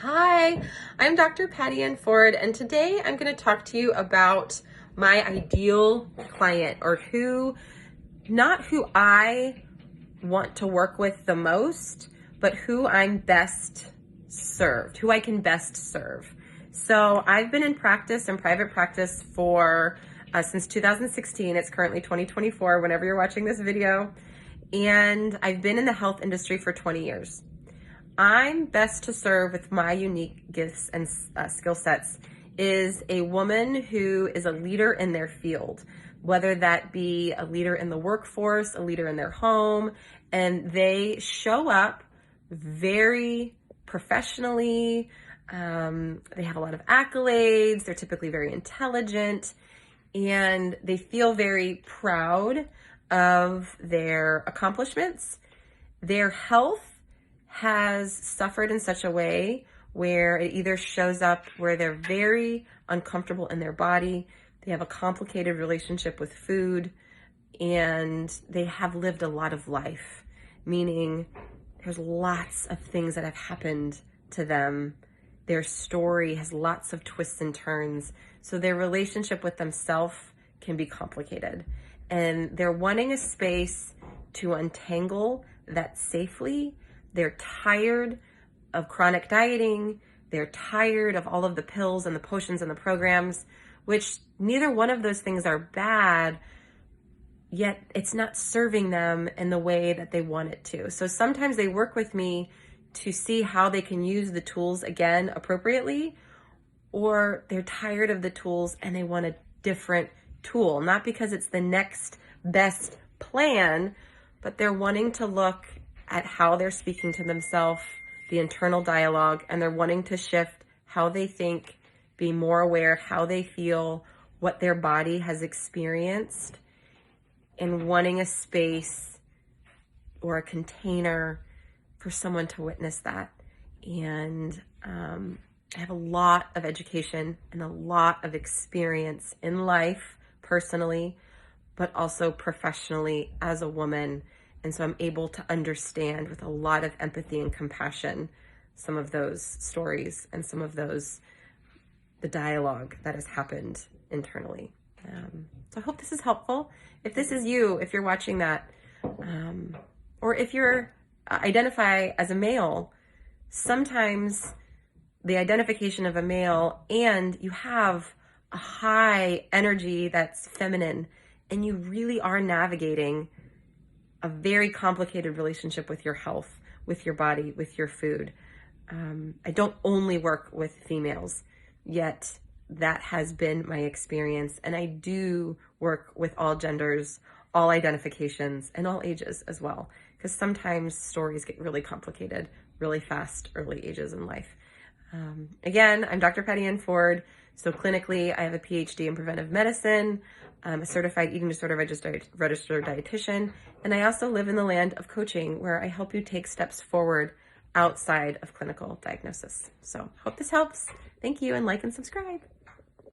Hi, I'm Dr. Patty Ann Ford, and today I'm going to talk to you about my ideal client, or not who I want to work with the most, but who I'm best served, who I can best serve. So I've been in private practice for since 2016. It's currently 2024 whenever you're watching this video. And I've been in the health industry for 20 years. I'm best to serve with my unique gifts and skill sets is a woman who is a leader in their field, whether that be a leader in the workforce, a leader in their home, and they show up very professionally. They have a lot of accolades. They're typically very intelligent, and they feel very proud of their accomplishments. Their health has suffered in such a way where it either shows up where they're very uncomfortable in their body, they have a complicated relationship with food, and they have lived a lot of life, meaning there's lots of things that have happened to them. Their story has lots of twists and turns, so their relationship with themselves can be complicated. And they're wanting a space to untangle that safely. They're tired of chronic dieting. They're tired of all of the pills and the potions and the programs, which neither one of those things are bad, yet it's not serving them in the way that they want it to. So sometimes they work with me to see how they can use the tools again appropriately, or they're tired of the tools and they want a different tool, not because it's the next best plan, but they're wanting to look at how they're speaking to themselves, the internal dialogue, and they're wanting to shift how they think, be more aware how they feel, what their body has experienced, and wanting a space or a container for someone to witness that. And I have a lot of education and a lot of experience in life personally, but also professionally as a woman. And so I'm able to understand with a lot of empathy and compassion some of those stories and some of the dialogue that has happened internally. So I hope this is helpful. If this is you, if you're watching that, or if you're identify as a male, sometimes the identification of a male and you have a high energy that's feminine and you really are navigating a very complicated relationship with your health, with your body, with your food. I don't only work with females, yet that has been my experience. And I do work with all genders, all identifications, and all ages as well, because sometimes stories get really complicated really fast, early ages in life. Again, I'm Dr. Patty Ann Ford. So clinically, I have a PhD in preventive medicine. I'm a certified eating disorder registered dietitian, and I also live in the land of coaching where I help you take steps forward outside of clinical diagnosis. So hope this helps. Thank you, and like and subscribe.